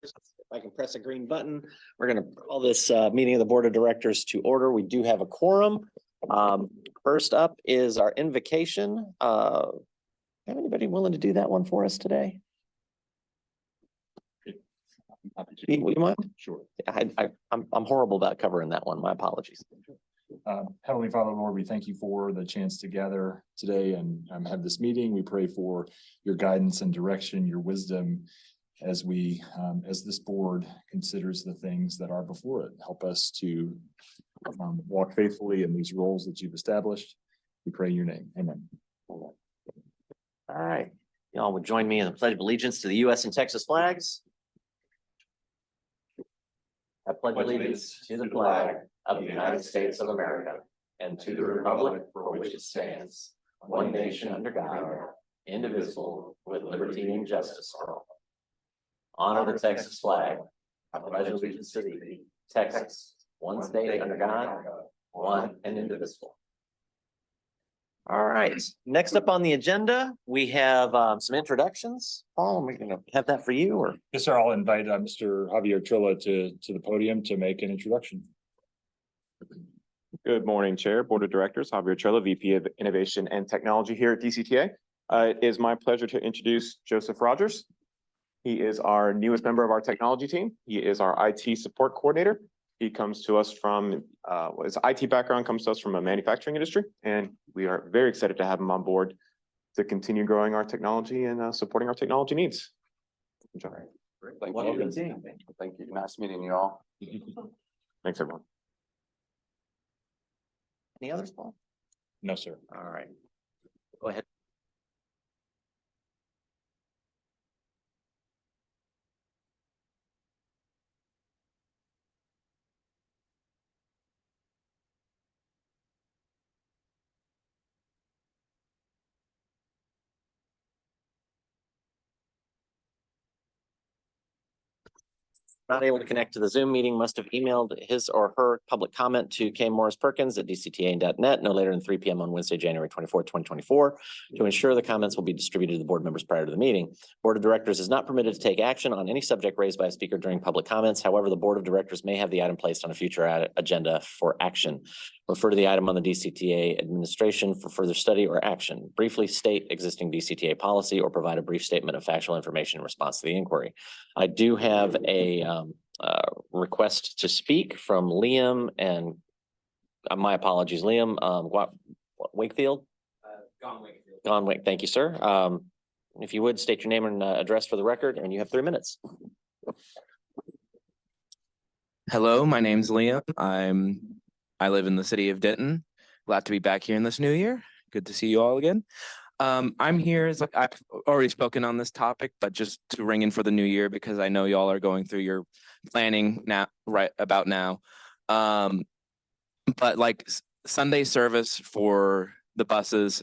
If I can press a green button, we're going to call this meeting of the Board of Directors to order. We do have a quorum. First up is our invocation. Have anybody willing to do that one for us today? You mind? Sure. I'm horrible about covering that one. My apologies. Heavenly Father, Lord, we thank you for the chance to gather today and have this meeting. We pray for your guidance and direction, your wisdom as we, as this board considers the things that are before it. Help us to walk faithfully in these roles that you've established. We pray in your name. Amen. All right. Y'all would join me in the Pledge of Allegiance to the U.S. and Texas flags. I pledge allegiance to the flag of the United States of America and to the republic for which it stands, one nation under God, indivisible, with liberty and justice for all. Honor the Texas flag. I pledge allegiance to thee, Texas, one state under God, one and indivisible. All right, next up on the agenda, we have some introductions. Paul, am I going to have that for you? Or Yes, sir. I'll invite Mr. Javier Trilla to the podium to make an introduction. Good morning, Chair, Board of Directors, Javier Trilla, VP of Innovation and Technology here at DCTA. It is my pleasure to introduce Joseph Rogers. He is our newest member of our technology team. He is our IT support coordinator. He comes to us from, his IT background comes to us from a manufacturing industry, and we are very excited to have him on board to continue growing our technology and supporting our technology needs. Enjoy. Thank you. Thank you. Nice meeting you all. Thanks, everyone. any others, Paul? No, sir. All right, go ahead. Not able to connect to the Zoom meeting must have emailed his or her public comment to kmorrisperkins@dcta.net no later than 3 p.m. on Wednesday, January 24th, 2024, to ensure the comments will be distributed to the board members prior to the meeting. Board of Directors is not permitted to take action on any subject raised by a speaker during public comments. However, the Board of Directors may have the item placed on a future agenda for action. Refer to the item on the DCTA administration for further study or action. Briefly state existing DCTA policy or provide a brief statement of factual information in response to the inquiry. I do have a request to speak from Liam and my apologies, Liam, Wakefield? Gone Wakefield. Gone Wake. Thank you, sir. If you would state your name and address for the record, and you have 3 minutes. Hello, my name's Liam. I live in the city of Denton. Glad to be back here in this new year. Good to see you all again. I'm here as I've already spoken on this topic, but just to ring in for the new year because I know y'all are going through your planning now, right about now. But like Sunday service for the buses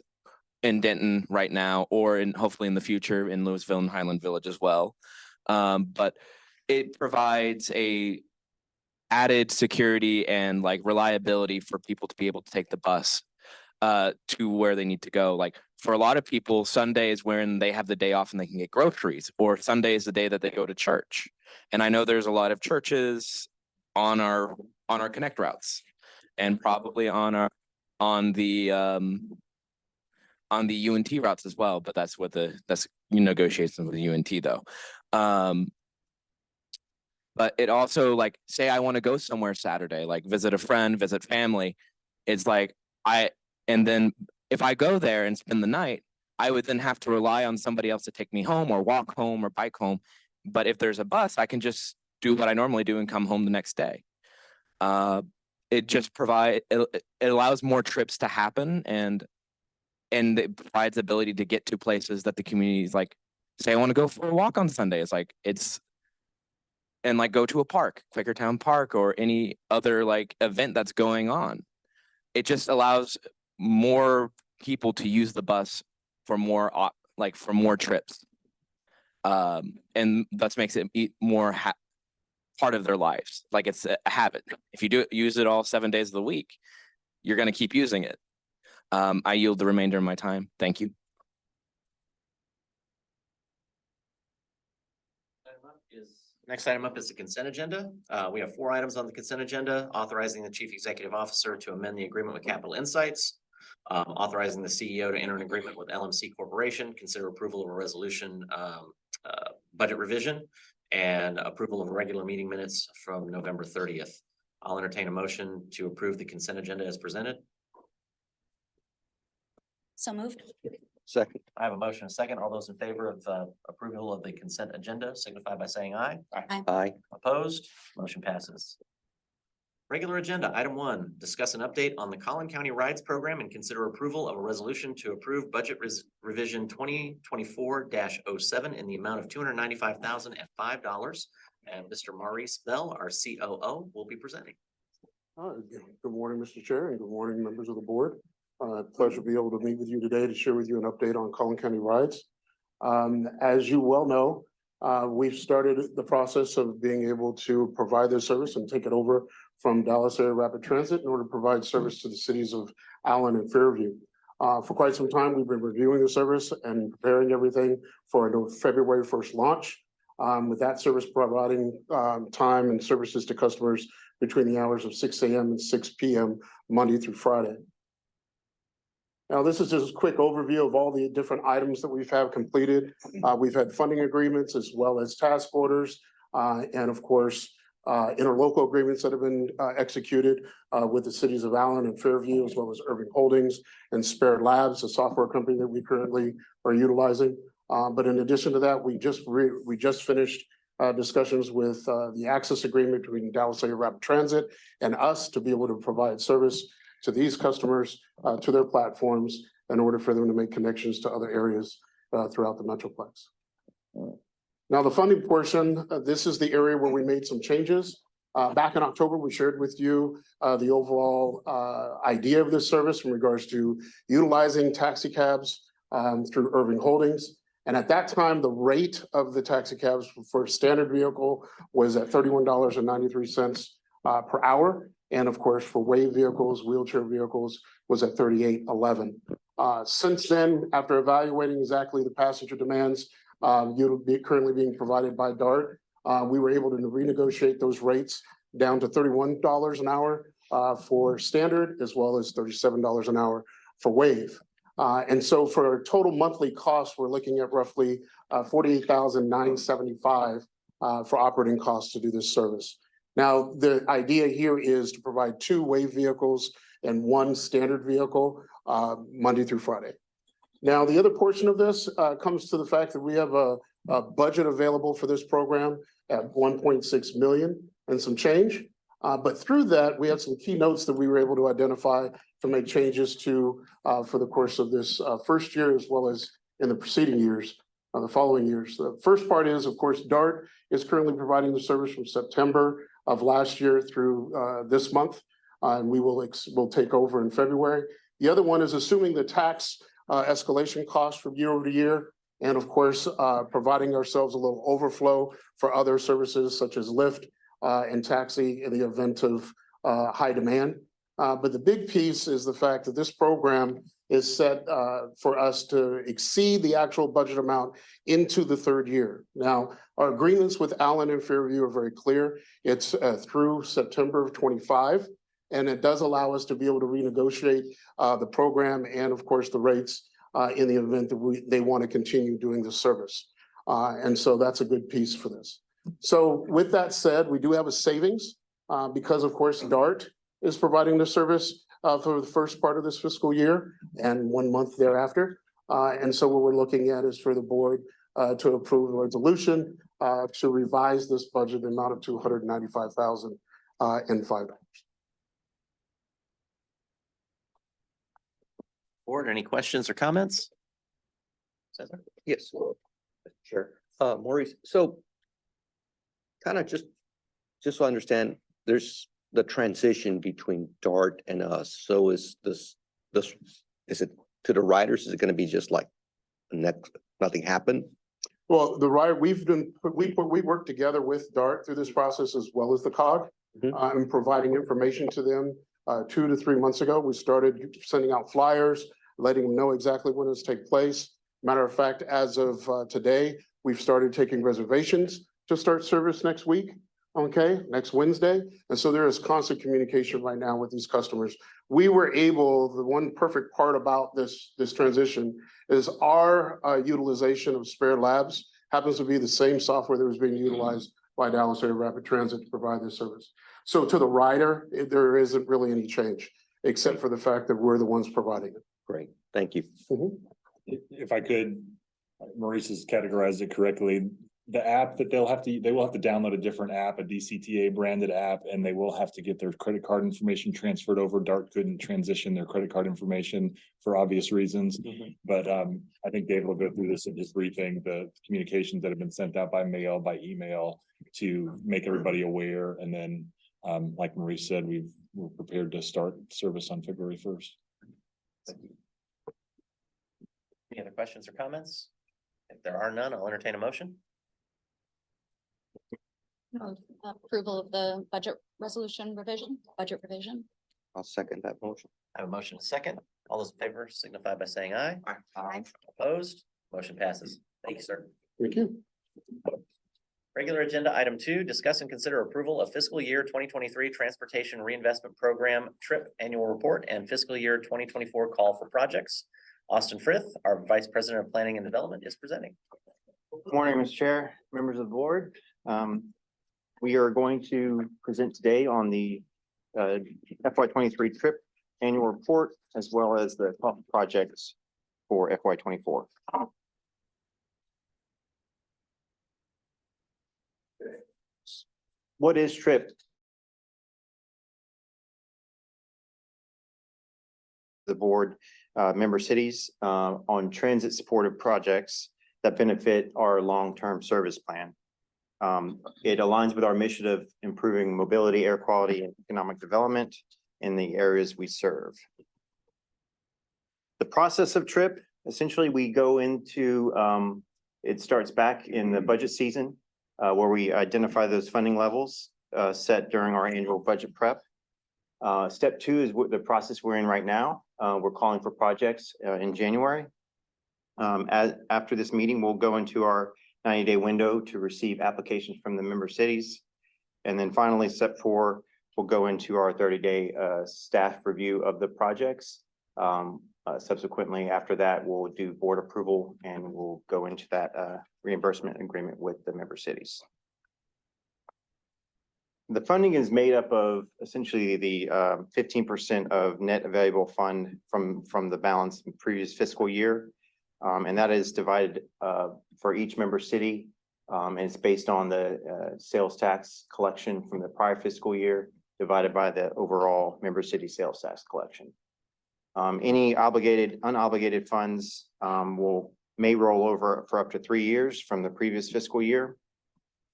in Denton right now, or hopefully in the future in Louisville and Highland Village as well. But it provides a added security and like reliability for people to be able to take the bus to where they need to go. Like for a lot of people, Sunday is when they have the day off and they can get groceries, or Sunday is the day that they go to church. And I know there's a lot of churches on our connect routes, and probably on the UNT routes as well. But that's negotiations with the UNT though. But it also, like, say I want to go somewhere Saturday, like visit a friend, visit family. It's like and then if I go there and spend the night, I would then have to rely on somebody else to take me home or walk home or bike home. But if there's a bus, I can just do what I normally do and come home the next day. It just it allows more trips to happen, and it provides the ability to get to places that the community is like, say I want to go for a walk on Sunday. It's like, and like go to a park, Quakertown Park, or any other like event that's going on. It just allows more people to use the bus for more trips, and thus makes it more part of their lives. Like it's a habit. If you use it all 7 days of the week, you're going to keep using it. I yield the remainder of my time. Thank you. Next item up is the consent agenda. We have 4 items on the consent agenda, authorizing the chief executive officer to amend the agreement with Capital Insights, authorizing the CEO to enter an agreement with LMC Corporation, consider approval of a resolution, budget revision, and approval of regular meeting minutes from November 30th. I'll entertain a motion to approve the consent agenda as presented. So moved. Second. I have a motion and a second. All those in favor of approval of the consent agenda signify by saying aye. Aye. Opposed? Motion passes. Regular agenda, item 1, discuss an update on the Collin County Rides Program and consider approval of a resolution to approve budget revision 2024-07 in the amount of $295,005. And Mr. Maurice Bell, our COO, will be presenting. Good morning, Mr. Chair, and good morning, members of the board. Pleasure to be able to meet with you today to share with you an update on Collin County Rides. As you well know, we've started the process of being able to provide this service and take it over from Dallas Area Rapid Transit in order to provide service to the cities of Allen and Fairview. For quite some time, we've been reviewing the service and preparing everything for a February 1st launch. With that service providing time and services to customers between the hours of 6 a.m. and 6 p.m. Monday through Friday. Now, this is just a quick overview of all the different items that we've had completed. We've had funding agreements as well as task orders, and of course, interlocal agreements that have been executed with the cities of Allen and Fairview, as well as Irving Holdings and Spared Labs, a software company that we currently are utilizing. But in addition to that, we just finished discussions with the access agreement between Dallas Area Rapid Transit and us to be able to provide service to these customers, to their platforms, in order for them to make connections to other areas throughout the Metroplex. Now, the funding portion, this is the area where we made some changes. Back in October, we shared with you the overall idea of this service in regards to utilizing taxi cabs through Irving Holdings. And at that time, the rate of the taxi cabs for a standard vehicle was at $31.93 per hour. And of course, for wave vehicles, wheelchair vehicles was at $38.11. Since then, after evaluating exactly the passenger demands currently being provided by DART, we were able to renegotiate those rates down to $31 an hour for standard, as well as $37 an hour for wave. And so for a total monthly cost, we're looking at roughly $48,975 for operating costs to do this service. Now, the idea here is to provide 2 wave vehicles and 1 standard vehicle Monday through Friday. Now, the other portion of this comes to the fact that we have a budget available for this program at $1.6 million and some change. But through that, we had some keynotes that we were able to identify to make changes to for the course of this first year, as well as in the preceding years, the following years. The first part is, of course, DART is currently providing the service from September of last year through this month, and we'll take over in February. The other one is assuming the tax escalation costs from year over year, and of course, providing ourselves a little overflow for other services such as Lyft and taxi in the event of high demand. But the big piece is the fact that this program is set for us to exceed the actual budget amount into the 3rd year. Now, our agreements with Allen and Fairview are very clear. It's through September of 25, and it does allow us to be able to renegotiate the program and, of course, the rates in the event that they want to continue doing the service. And so that's a good piece for this. So with that said, we do have a savings because, of course, DART is providing the service for the first part of this fiscal year and 1 month thereafter. And so what we're looking at is for the board to approve a resolution to revise this budget amount of $295,005. Board, any questions or comments? Cesar? Yes. Sure. Maurice, so kind of just so I understand, there's the transition between DART and us. So is this, is it to the riders? Is it going to be just like nothing happened? Well, the rider, we work together with DART through this process as well as the COG, and providing information to them. 2 to 3 months ago, we started sending out flyers, letting them know exactly when it's take place. Matter of fact, as of today, we've started taking reservations to start service next week, okay, next Wednesday. And so there is constant communication right now with these customers. We were able, the one perfect part about this transition is our utilization of spare labs happens to be the same software that was being utilized by Dallas Area Rapid Transit to provide this service. So to the rider, there isn't really any change, except for the fact that we're the ones providing it. Great, thank you. If I could, Maurice has categorized it correctly. The app that they will have to download a different app, a DCTA branded app, and they will have to get their credit card information transferred over. DART couldn't transition their credit card information for obvious reasons. But I think David will go through this in his briefing, the communications that have been sent out by mail, by email to make everybody aware. And then, like Maurice said, we're prepared to start service on February 1st. Any other questions or comments? If there are none, I'll entertain a motion. Approval of the budget budget revision. I'll second that motion. I have a motion and a second. All those in favor signify by saying aye. Aye. Opposed, motion passes. Thank you, sir. Thank you. Regular agenda item 2, discuss and consider approval of fiscal year 2023 Transportation Reinvestment Program Trip Annual Report and fiscal year 2024 Call for Projects. Austin Frith, our Vice President of Planning and Development, is presenting. Good morning, Mr. Chair, members of the board. We are going to present today on the FY23 trip annual report, as well as the call for projects for FY24. What is TRIP? The board member cities on transit supportive projects that benefit our long-term service plan. It aligns with our mission of improving mobility, air quality, and economic development in the areas we serve. The process of TRIP, essentially we go into, it starts back in the budget season where we identify those funding levels set during our annual budget prep. Step 2 is what the process we're in right now. We're calling for projects in January. After this meeting, we'll go into our 90-day window to receive applications from the member cities. And then finally, step 4, we'll go into our 30-day staff review of the projects. Subsequently, after that, we'll do board approval and we'll go into that reimbursement agreement with the member cities. The funding is made up of essentially the 15% of net available fund from the balance in previous fiscal year. And that is divided for each member city. And it's based on the sales tax collection from the prior fiscal year divided by the overall member city sales tax collection. Any unobligated funds may roll over for up to 3 years from the previous fiscal year.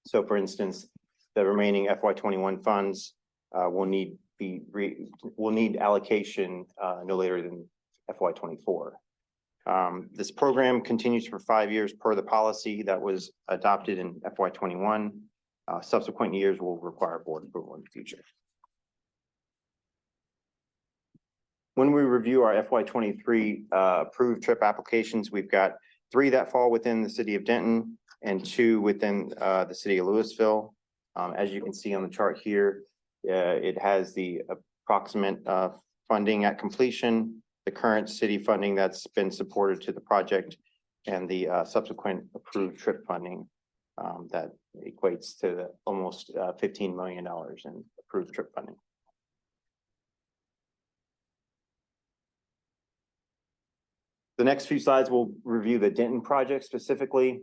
So for instance, the remaining FY21 funds will need allocation no later than FY24. This program continues for 5 years per the policy that was adopted in FY21. Subsequent years will require board approval in the future. When we review our FY23 approved trip applications, we've got 3 that fall within the city of Denton and 2 within the city of Louisville. As you can see on the chart here, it has the approximate funding at completion, the current city funding that's been supported to the project, and the subsequent approved trip funding that equates to almost $15 million in approved trip funding. The next few slides will review the Denton project specifically.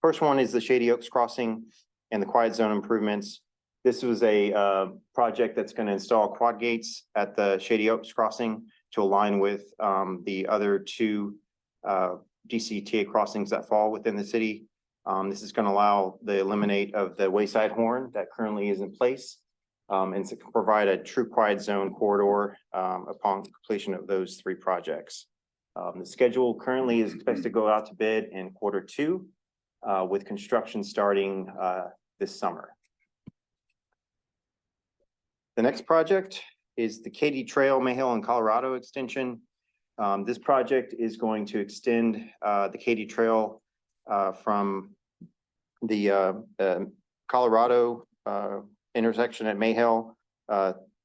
First one is the Shady Oaks Crossing and the quiet zone improvements. This was a project that's going to install quad gates at the Shady Oaks Crossing to align with the other 2 DCTA crossings that fall within the city. This is going to allow the eliminate of the wayside horn that currently is in place and to provide a true quiet zone corridor upon completion of those 3 projects. The schedule currently is expected to go out to bid in Q2 with construction starting this summer. The next project is the Katy Trail Mayhill and Colorado extension. This project is going to extend the Katy Trail from Colorado intersection at Mayhill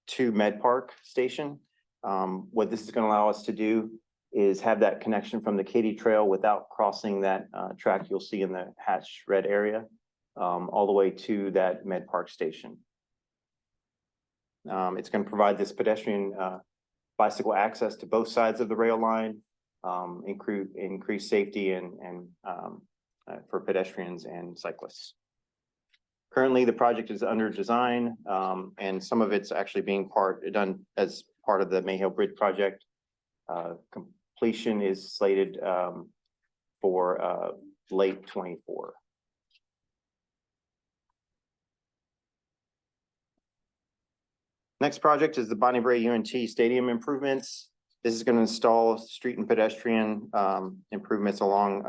to Med Park Station. What this is going to allow us to do is have that connection from the Katy Trail without crossing that track you'll see in the hatched red area, all the way to that Med Park Station. It's going to provide this pedestrian bicycle access to both sides of the rail line, increase safety and for pedestrians and cyclists. Currently, the project is under design, and some of it's actually being done as part of the Mayhill Bridge project. Completion is slated for late 24. Next project is the Bonnie Bray UNT Stadium improvements. This is going to install street and pedestrian improvements along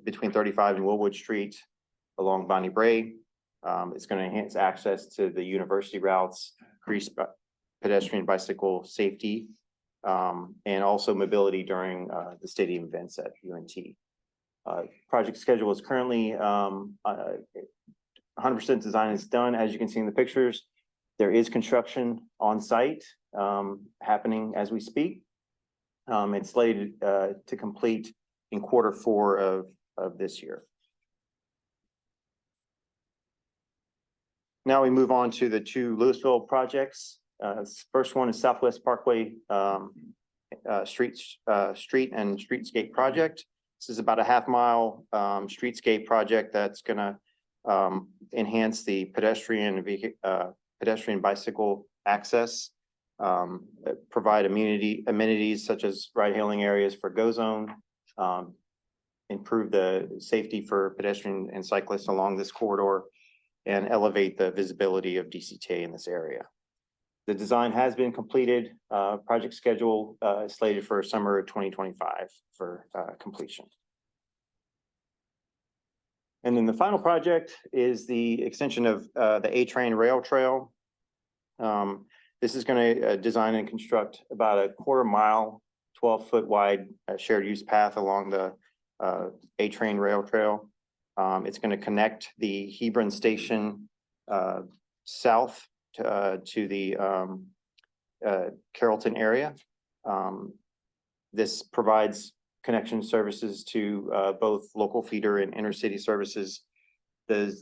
between 35 and Willwood Street along Bonnie Bray. It's going to enhance access to the university routes, increase pedestrian bicycle safety, and also mobility during the stadium events at UNT. Project schedule is currently 100% design is done. As you can see in the pictures, there is construction on site happening as we speak. It's slated to complete in Q4 of this year. Now we move on to the two Louisville projects. First one is Southwest Parkway street and streetscape project. This is about a half-mile streetscape project that's going to enhance the pedestrian bicycle access, provide amenities such as ride-hailing areas for Go Zone, improve the safety for pedestrian and cyclists along this corridor, and elevate the visibility of DCTA in this area. The design has been completed. Project schedule is slated for summer of 2025 for completion. And then the final project is the extension of the A-Train Rail Trail. This is going to design and construct about a quarter-mile, 12-foot wide shared use path along the A-Train Rail Trail. It's going to connect the Hebron Station south to the Carrollton area. This provides connection services to both local feeder and intercity services. The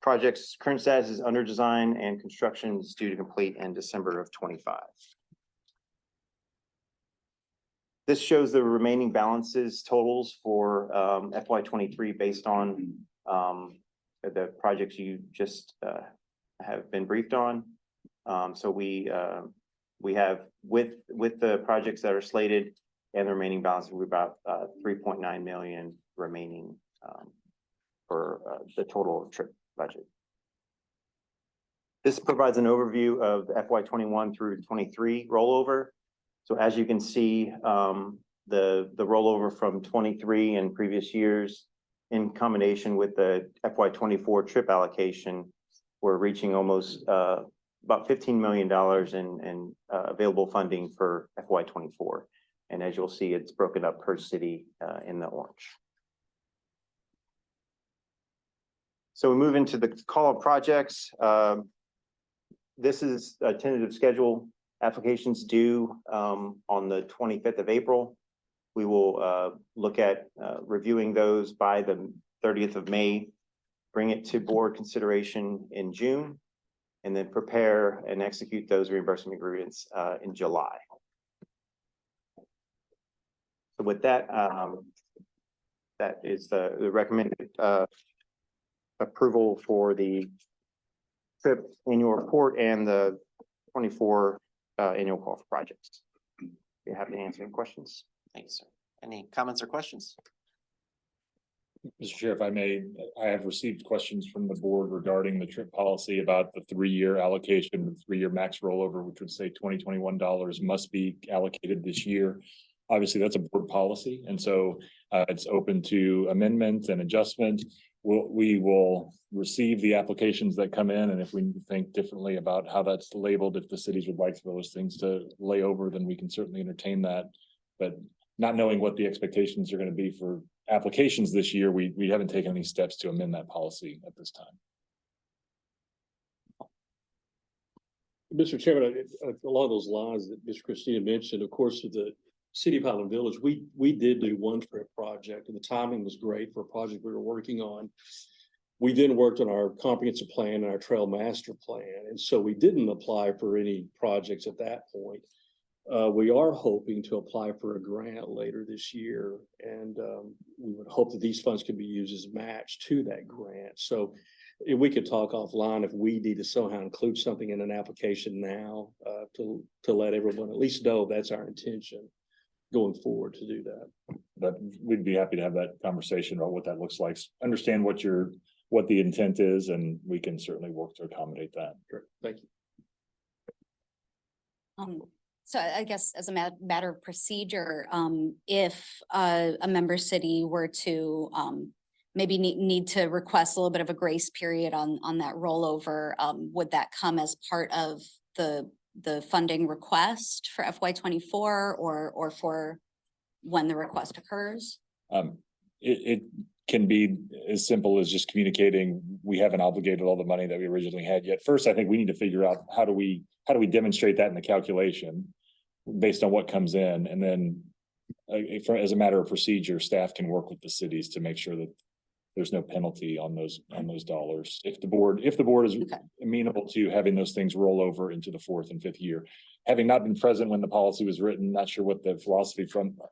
project's current status is under design and construction is due to complete in December of 25. This shows the remaining balances totals for FY23 based on the projects you just have been briefed on. So we have with the projects that are slated and the remaining balance, we're about 3.9 million remaining for the total trip budget. This provides an overview of the FY21 through 23 rollover. So as you can see, the rollover from 23 and previous years in combination with the FY24 trip allocation, we're reaching almost about $15 million in available funding for FY24. And as you'll see, it's broken up per city in the orange. So we move into the call of projects. This is a tentative schedule. Applications due on the 25th of April. We will look at reviewing those by the 30th of May, bring it to board consideration in June, and then prepare and execute those reimbursement agreements in July. So with that, that is the recommended approval for the trip annual report and the 24 annual call for projects. You happy to answer any questions? Thanks, sir. Any comments or questions? Mr. Chair, if I may, I have received questions from the board regarding the trip policy about the 3-year allocation, the 3-year max rollover, which would say $2021 must be allocated this year. Obviously, that's a board policy, and so it's open to amendment and adjustment. We will receive the applications that come in, and if we think differently about how that's labeled, if the cities would like for those things to lay over, then we can certainly entertain that. But not knowing what the expectations are going to be for applications this year, we haven't taken any steps to amend that policy at this time. Mr. Chairman, along those lines that Ms. Christina mentioned, of course, with the City of Highland Village, we did do one trip project and the timing was great for a project we were working on. We then worked on our comprehensive plan and our trail master plan. And so we didn't apply for any projects at that point. We are hoping to apply for a grant later this year. And we would hope that these funds could be used as a match to that grant. So if we could talk offline if we need to somehow include something in an application now to let everyone at least know that's our intention going forward to do that. But we'd be happy to have that conversation about what that looks like. Understand what the intent is, and we can certainly work to accommodate that. Sure. Thank you. So I guess as a matter of procedure, if a member city were to maybe need to request a little bit of a grace period on that rollover, would that come as part of the funding request for FY 24 or for when the request occurs? It can be as simple as just communicating, we haven't obligated all the money that we originally had yet. First, I think we need to figure out how do we demonstrate that in the calculation based on what comes in, and then as a matter of procedure, staff can work with the cities to make sure that there's no penalty on those dollars. If the board is Okay. amenable to having those things roll over into the 4th and 5th year. Having not been present when the policy was written, not sure what the philosophy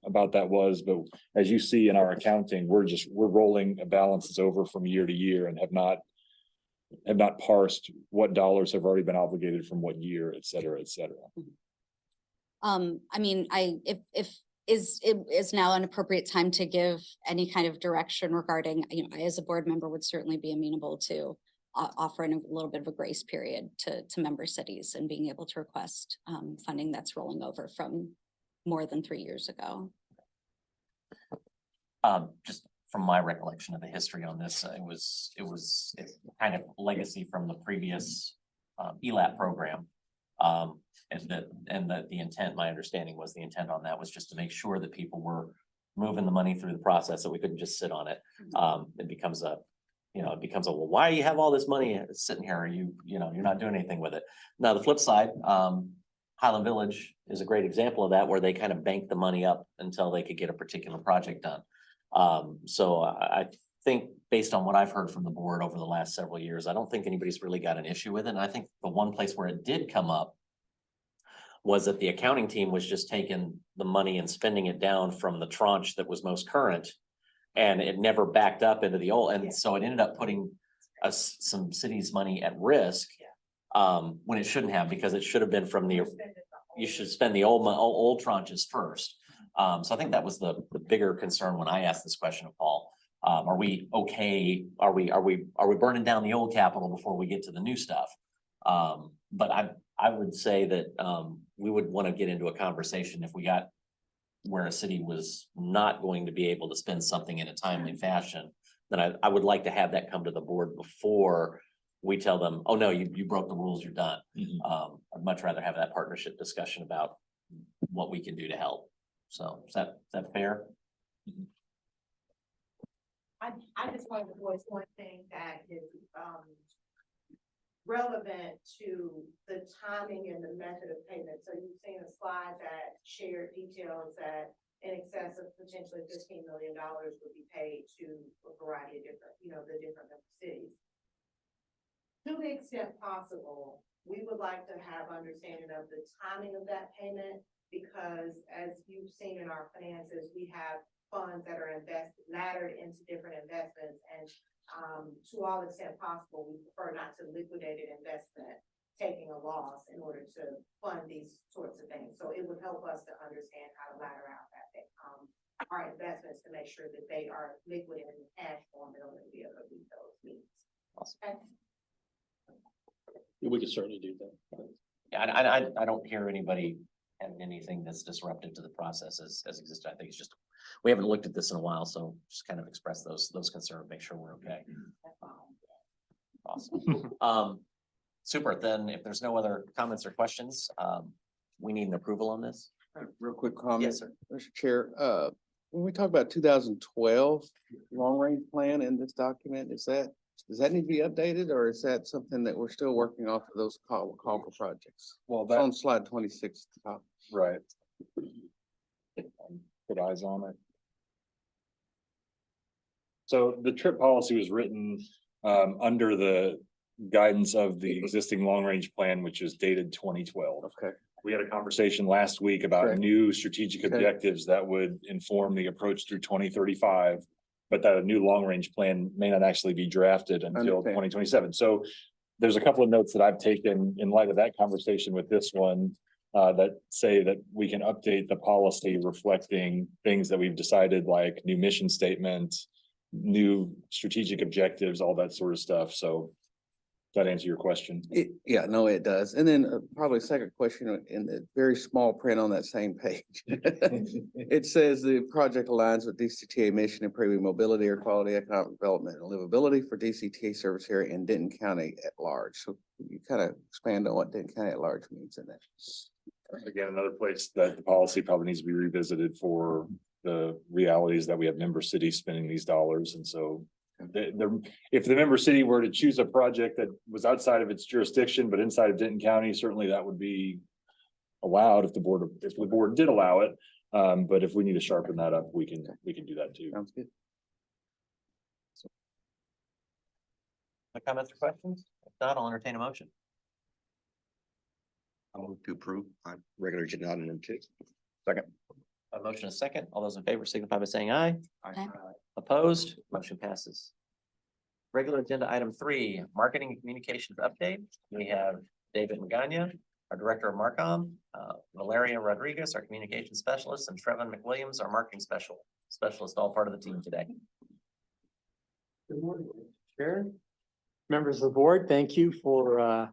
about that was, but as you see in our accounting, we're rolling balances over from year to year and have not parsed what dollars have already been obligated from what year, et cetera, et cetera. I mean, if is now an appropriate time to give any kind of direction regarding, I as a board member would certainly be amenable to offering a little bit of a grace period to member cities and being able to request funding that's rolling over from more than 3 years ago. Just from my recollection of the history on this, it was kind of legacy from the previous ELAP program. And that the intent, my understanding was the intent on that was just to make sure that people were moving the money through the process, so we couldn't just sit on it. It becomes well, why do you have all this money sitting here? You're not doing anything with it. Now, the flip side, Highland Village is a great example of that, where they kind of banked the money up until they could get a particular project done. So I think based on what I've heard from the board over the last several years, I don't think anybody's really got an issue with it. And I think the one place where it did come up was that the accounting team was just taking the money and spending it down from the tranche that was most current. And it never backed up into the old. And so it ended up putting some cities' money at risk when it shouldn't have, because it should have been from you should spend the old tranches first. So I think that was the bigger concern when I asked this question of Paul. Are we okay? Are we burning down the old capital before we get to the new stuff? But I would say that we would want to get into a conversation if we got where a city was not going to be able to spend something in a timely fashion, then I would like to have that come to the board before we tell them, oh no, you broke the rules, you're done. I'd much rather have that partnership discussion about what we can do to help. So is that fair? I just wanted to voice one thing that is relevant to the timing and the method of payment. So you've seen a slide that shared details that in excess of potentially $15 million would be paid to a variety of different, the different cities. To the extent possible, we would like to have understanding of the timing of that payment, because as you've seen in our finances, we have funds that are laddered into different investments, and to all extent possible, we prefer not to liquidate an investment taking a loss in order to fund these sorts of things. So it would help us to understand how to ladder out our investments to make sure that they are liquid in cash form in order to be able to meet those needs. Okay. We could certainly do that. Yeah, I don't hear anybody having anything that's disruptive to the process as existed. I think it's just, we haven't looked at this in a while, so just kind of express those concerns, make sure we're okay. Awesome. Super. Then if there's no other comments or questions, we need an approval on this. Real quick comment. Yes, sir. Mr. Chair, when we talk about 2012 long-range plan in this document, does that need to be updated, or is that something that we're still working off of those call for projects? Well, It's on slide 26 at the top. right. Put eyes on it. So the trip policy was written under the guidance of the existing long-range plan, which is dated 2012. Okay. We had a conversation last week about Correct. new strategic Okay. objectives that would inform the approach through 2035. But that a new long-range plan may not actually be drafted until Understand. 2027. So there's a couple of notes that I've taken in light of that conversation with this one. That say that we can update the policy reflecting things that we've decided, like new mission statement, new strategic objectives, all that sort of stuff. So does that answer your question? Yeah, no, it does. And then probably a second question in the very small print on that same page. It says the project aligns with DCTA mission, improving mobility, air quality, economic development, and livability for DCTA service area in Denton County at large. So you kind of expand on what Denton County at large means in that. Again, another place that the policy probably needs to be revisited for the realities that we have member cities spending these dollars. And so if the member city were to choose a project that was outside of its jurisdiction, but inside of Denton County, certainly that would be allowed if the board did allow it. But if we need to sharpen that up, we can do that too. Sounds good. Any comments or questions? If not, I'll entertain a motion. I'll move to approve on regular agenda item number 2. A motion is second. All those in favor signify by saying aye. Aye. Opposed, motion passes. Regular agenda item 3, marketing and communications update. We have David Magana, our director of Marcom, Valeria Rodriguez, our communications specialist, and Trevin McWilliams, our marketing specialist, all part of the team today. Good morning, Chair. Members of the board, thank you for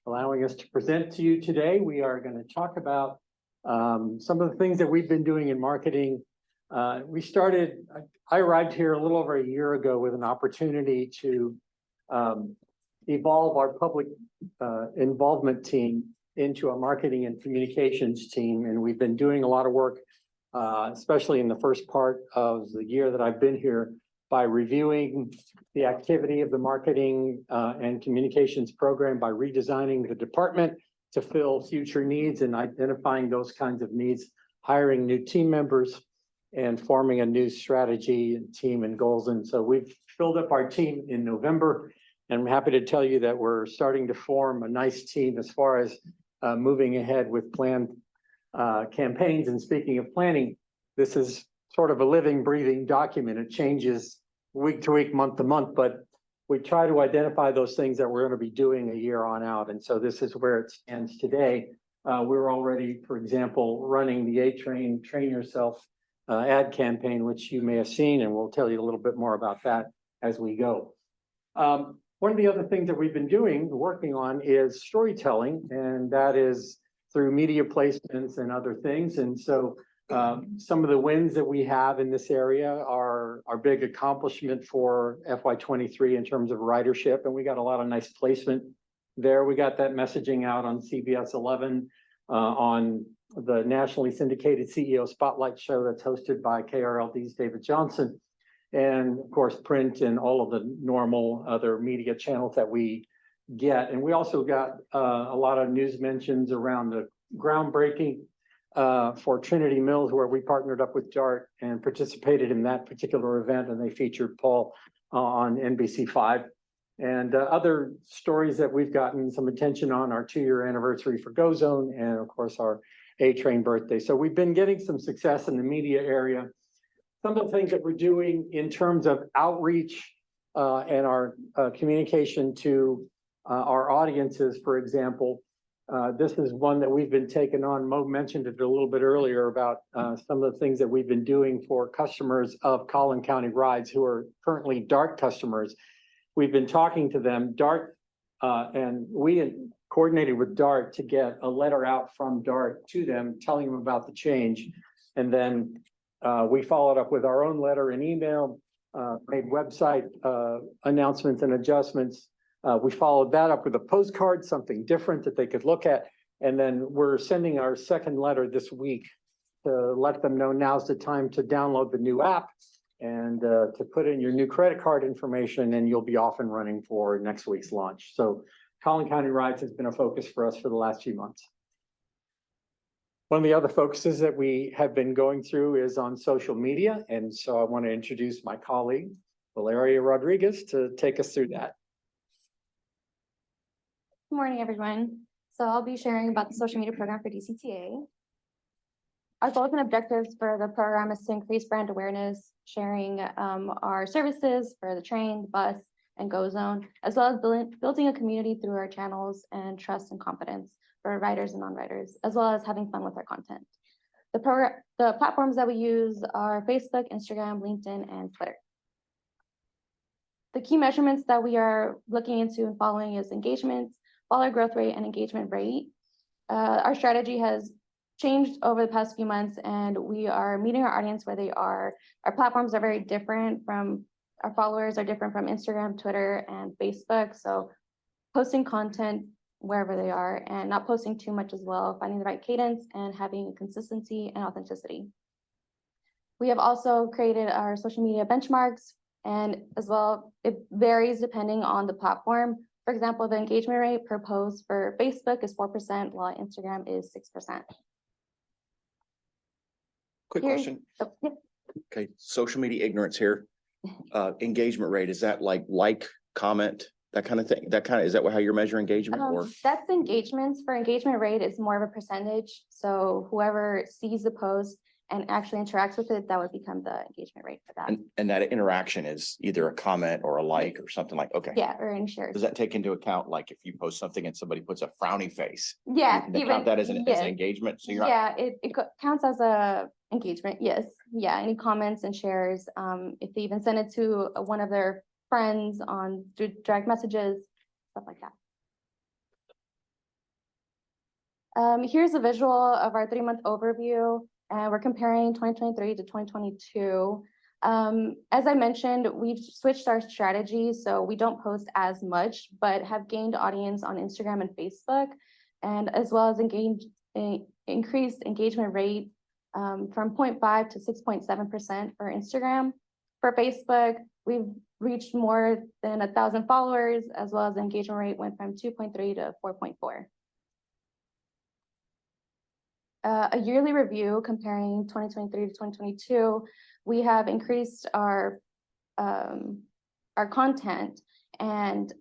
allowing us to present to you today. We are going to talk about some of the things that we've been doing in marketing. I arrived here a little over a year ago with an opportunity to evolve our public involvement team into a marketing and communications team. And we've been doing a lot of work, especially in the first part of the year that I've been here, by reviewing the activity of the marketing and communications program, by redesigning the department to fill future needs and identifying those kinds of needs, hiring new team members, and forming a new strategy and team and goals. And so we've filled up our team in November, and I'm happy to tell you that we're starting to form a nice team as far as moving ahead with planned campaigns. And speaking of planning, this is sort of a living, breathing document. It changes week to week, month to month, but we try to identify those things that we're going to be doing a year on out. And so this is where it stands today. We're already, for example, running the A-Train Train Yourself ad campaign, which you may have seen, and we'll tell you a little bit more about that as we go. One of the other things that we've been working on is storytelling, and that is through media placements and other things. And so some of the wins that we have in this area are our big accomplishment for FY23 in terms of ridership, and we got a lot of nice placement there. We got that messaging out on CBS 11, on the nationally syndicated CEO Spotlight show that's hosted by KRLD's David Johnson, and of course print and all of the normal other media channels that we get. And we also got a lot of news mentions around the groundbreaking for Trinity Mills, where we partnered up with DART and participated in that particular event, and they featured Paul on NBC5. And other stories that we've gotten some attention on, our 2-year anniversary for Go Zone, and of course our A-Train birthday. So we've been getting some success in the media area. Some of the things that we're doing in terms of outreach and our communication to our audiences, for example, this is one that we've been taking on. Mo mentioned it a little bit earlier about some of the things that we've been doing for customers of Collin County Rides who are currently DART customers. We've been talking to them, DART, and we coordinated with DART to get a letter out from DART to them, telling them about the change. And then we followed up with our own letter and email, made website announcements and adjustments. We followed that up with a postcard, something different that they could look at. And then we're sending our second letter this week to let them know now's the time to download the new app and to put in your new credit card information, and you'll be off and running for next week's launch. So Collin County Rides has been a focus for us for the last few months. One of the other focuses that we have been going through is on social media. And so I want to introduce my colleague, Valeria Rodriguez, to take us through that. Good morning, everyone. So I'll be sharing about the social media program for DCTA. Our goals and objectives for the program is to increase brand awareness, sharing our services for the train, the bus, and Go Zone, as well as building a community through our channels and trust and confidence for riders and non-riders, as well as having fun with our content. The platforms that we use are Facebook, Instagram, LinkedIn, and Twitter. The key measurements that we are looking into and following is engagement, follower growth rate, and engagement rate. Our strategy has changed over the past few months, and we are meeting our audience where they are. Our platforms are very different from, our followers are different from Instagram, Twitter, and Facebook. So posting content wherever they are and not posting too much as well, finding the right cadence and having consistency and authenticity. We have also created our social media benchmarks, and as well, it varies depending on the platform. For example, the engagement rate per post for Facebook is 4%, while Instagram is 6%. Quick Here- question. Oh, yeah. Okay, social media ignorance here. Engagement rate, is that like, comment, that kind of thing? Is that how you're measuring engagement or? That's engagements. For engagement rate, it's more of a percentage. So whoever sees the post and actually interacts with it, that would become the engagement rate for that. And that interaction is either a comment or a like or something like, okay. Yeah, or any shares. Does that take into account, like if you post something and somebody puts a frowny face? Yeah, They count that as an yes. engagement? So you're not, Yeah, it counts as a engagement, yes. Yeah, any comments and shares, if they even send it to one of their friends on direct messages, stuff like that. Here's a visual of our 3-month overview, and we're comparing 2023 to 2022. As I mentioned, we've switched our strategy, so we don't post as much, but have gained audience on Instagram and Facebook, and as well as increased engagement rate from 0.5 to 6.7% for Instagram. For Facebook, we've reached more than 1,000 followers, as well as engagement rate went from 2.3 to 4.4. A yearly review comparing 2023 to 2022, we have increased our content and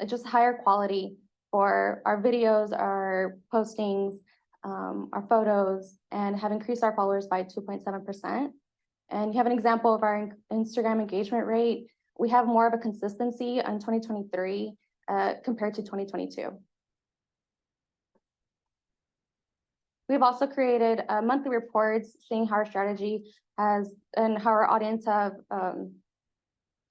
just higher quality for our videos, our postings, our photos, and have increased our followers by 2.7%. And you have an example of our Instagram engagement rate. We have more of a consistency on 2023 compared to 2022. We've also created monthly reports seeing how our strategy has and how our audience have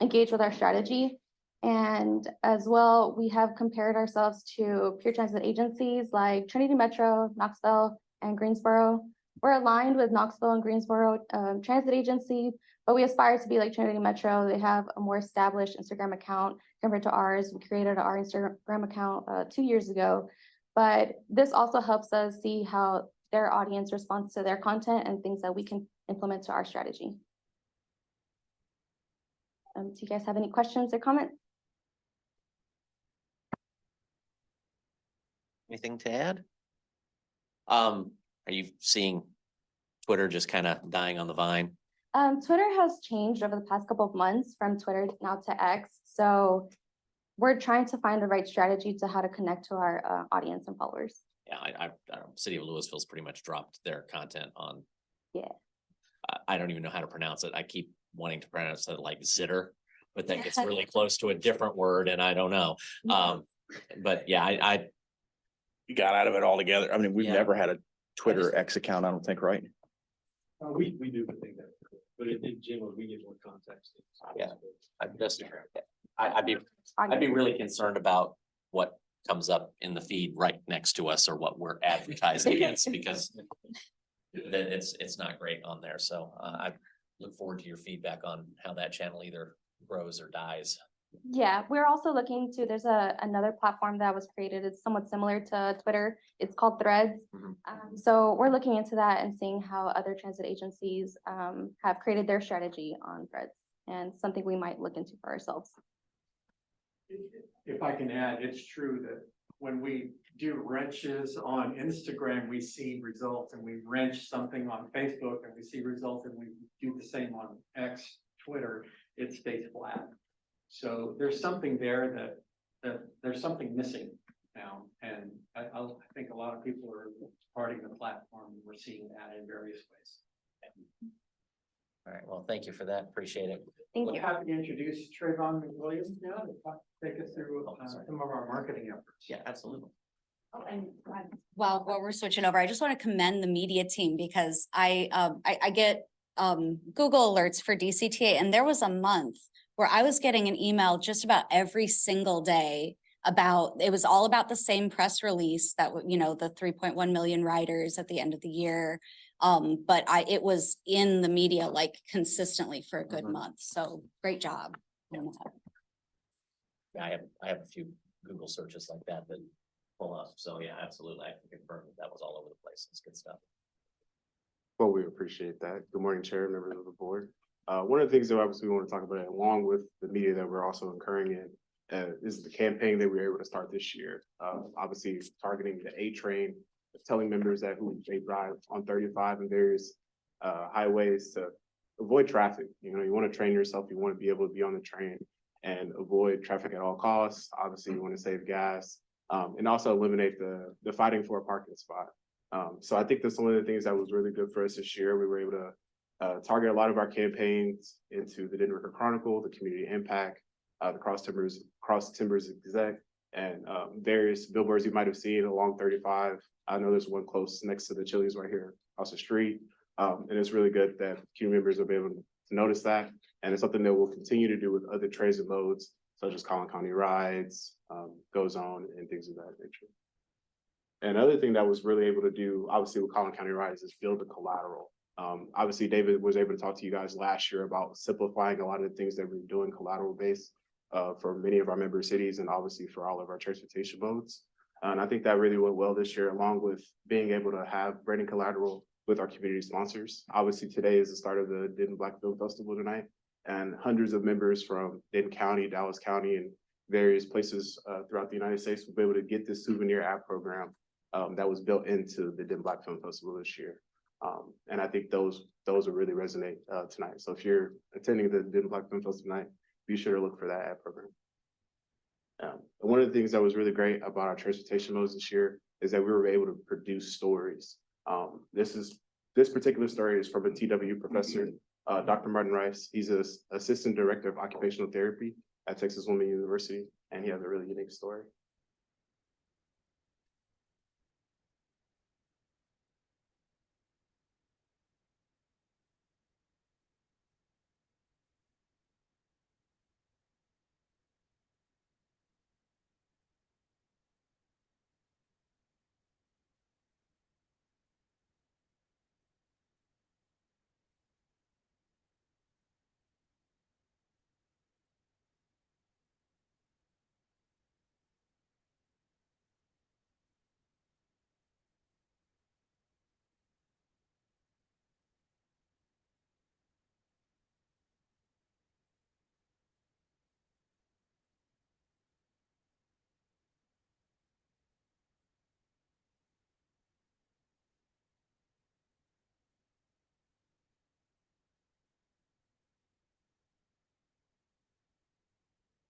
engaged with our strategy. And as well, we have compared ourselves to peer transit agencies like Trinity Metro, Knoxville, and Greensboro. We're aligned with Knoxville and Greensboro transit agency, but we aspire to be like Trinity Metro. They have a more established Instagram account compared to ours. We created our Instagram account 2 years ago, but this also helps us see how their audience responds to their content and things that we can implement to our strategy. Do you guys have any questions or comments? Anything to add? Are you seeing Twitter just kind of dying on the vine? Twitter has changed over the past couple of months from Twitter now to X. So we're trying to find the right strategy to how to connect to our audience and followers. Yeah, I City of Louisville's pretty much dropped their content on. Yeah. I don't even know how to pronounce it. I keep wanting to pronounce it like zitter, but that gets really close to a different word, and I don't know. But yeah, you got out of it altogether. I mean, we've Yeah. never had a Twitter X account, I don't think, right? We do think that, but in general, we get more context. Yeah. I'd be really concerned about what comes up in the feed right next to us or what we're advertising against, because it's not great on there. So I look forward to your feedback on how that channel either grows or dies. Yeah, we're also looking to, there's another platform that was created. It's somewhat similar to Twitter. It's called Threads. So we're looking into that and seeing how other transit agencies have created their strategy on Threads, and something we might look into for ourselves. If I can add, it's true that when we do wrenches on Instagram, we see results, and we wrench something on Facebook and we see results, and we do the same on X, Twitter, it stays flat. So there's something there that there's something missing now. And I think a lot of people are parting the platform. We're seeing that in various ways. All right, well, thank you for that. Appreciate it. Thank We'll you. have you introduce Trayvon Williams now to take us through some of our marketing efforts. Yeah, absolutely. Oh, and while we're switching over, I just want to commend the media team because I get Google alerts for DCTA, and there was a month where I was getting an email just about every single day about, it was all about the same press release that, you know, the 3.1 million riders at the end of the year. But it was in the media like consistently for a good month. So great job. I have a few Google searches like that pull up. So yeah, absolutely. I can confirm that was all over the place. It's good stuff. Well, we appreciate that. Good morning, Chair, members of the board. One of the things that obviously we want to talk about, along with the media that we're also incurring in, is the campaign that we were able to start this year. Obviously targeting the A train, telling members that who they drive on 35 and various highways to avoid traffic. You know, you want to train yourself, you want to be able to be on the train and avoid traffic at all costs. Obviously, you want to save gas and also eliminate the fighting for a parking spot. So I think that's one of the things that was really good for us this year. We were able to target a lot of our campaigns into the Denver Chronicle, the Community Impact, the Cross Timbers Exec, and various billboards you might have seen along 35. I know there's one close next to the Chili's right here across the street. And it's really good that community members will be able to notice that. And it's something that we'll continue to do with other transit modes, such as Collin County Rides, Goes On, and things of that nature. And another thing that was really able to do, obviously with Collin County Rides, is build the collateral. Obviously, David was able to talk to you guys last year about simplifying a lot of the things that we're doing collateral based for many of our member cities and obviously for all of our transportation modes. And I think that really went well this year, along with being able to have branding collateral with our community sponsors. Obviously, today is the start of the Denton Black Film Festival tonight, and hundreds of members from Denton County, Dallas County, and various places throughout the United States will be able to get this souvenir app program that was built into the Denton Black Film Festival this year. And I think those will really resonate tonight. So if you're attending the Denton Black Film Festival tonight, be sure to look for that app program. One of the things that was really great about our transportation modes this year is that we were able to produce stories. This particular story is from a TW professor, Dr. Martin Rice. He's an assistant director of occupational therapy at Texas Women University, and he has a really unique story.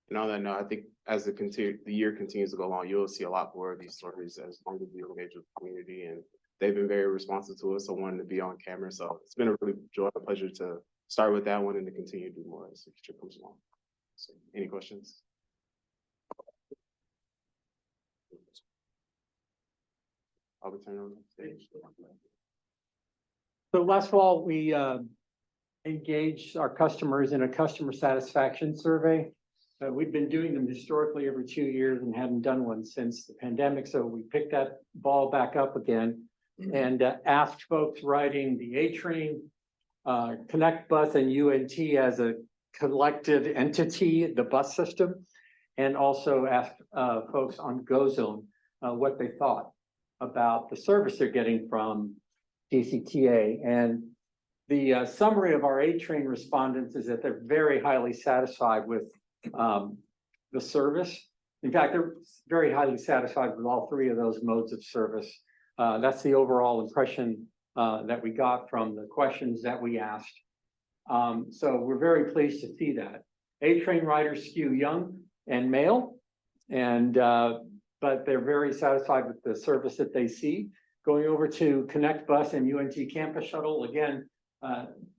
And on that note, I think as the year continues to go along, you'll see a lot more of these stories as long as we engage with the community, and they've been very responsive to us, so wanting to be on camera. So it's been a really joy and pleasure to start with that one and to continue to do more as the future comes along. So any questions? I'll be turning over the stage. So last fall, we engaged our customers in a customer satisfaction survey. We've been doing them historically every 2 years and hadn't done one since the pandemic. So we picked that ball back up again and asked folks riding the A train, Connect Bus, and UNT as a collected entity, the bus system, and also asked folks on GoZone what they thought about the service they're getting from DCTA. And the summary of our A-Train respondents is that they're very highly satisfied with the service. In fact, they're very highly satisfied with all three of those modes of service. That's the overall impression that we got from the questions that we asked. So we're very pleased to see that. A-Train riders skew young and male, and but they're very satisfied with the service that they see. Going over to Connect Bus and UNT Campus Shuttle, again,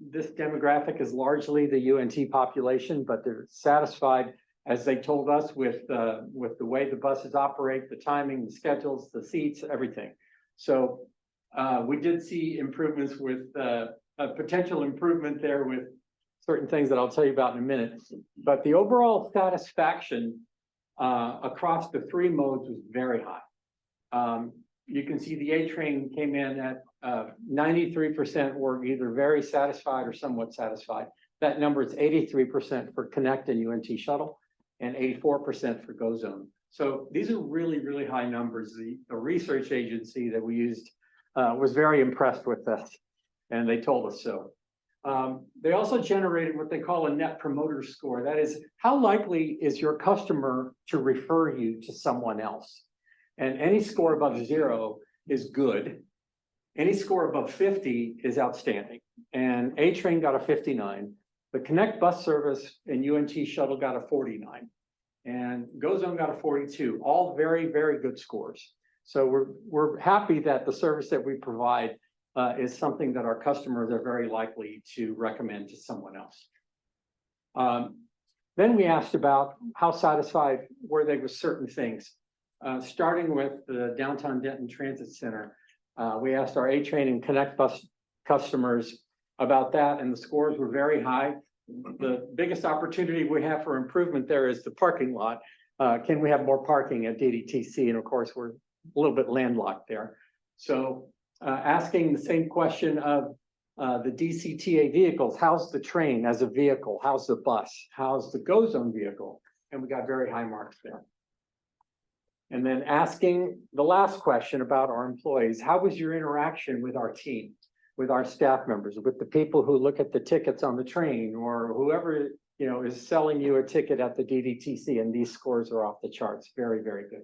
this demographic is largely the UNT population, but they're satisfied, as they told us, with the way the buses operate, the timing, the schedules, the seats, everything. So we did see improvements with a potential improvement there with certain things that I'll tell you about in a minute. But the overall satisfaction across the three modes was very high. You can see the A-Train came in at 93% were either very satisfied or somewhat satisfied. That number is 83% for Connect and UNT Shuttle and 84% for GoZone. So these are really, really high numbers. The research agency that we used was very impressed with this, and they told us so. They also generated what they call a net promoter score. That is, how likely is your customer to refer you to someone else? And any score above 0 is good. Any score above 50 is outstanding. And A-Train got a 59. The Connect bus service and UNT Shuttle got a 49. And GoZone got a 42. All very, very good scores. So we're happy that the service that we provide is something that our customers are very likely to recommend to someone else. Then we asked about how satisfied were they with certain things. Starting with the Downtown Denton Transit Center, we asked our A-Train and Connect bus customers about that, and the scores were very high. The biggest opportunity we have for improvement there is the parking lot. Can we have more parking at DDTC? And of course, we're a little bit landlocked there. So asking the same question of the DCTA vehicles, how's the train as a vehicle? How's the bus? How's the GoZone vehicle? And we got very high marks there. And then asking the last question about our employees, how was your interaction with our team, with our staff members, with the people who look at the tickets on the train, or whoever, you know, is selling you a ticket at the DDTC? And these scores are off the charts. Very, very good.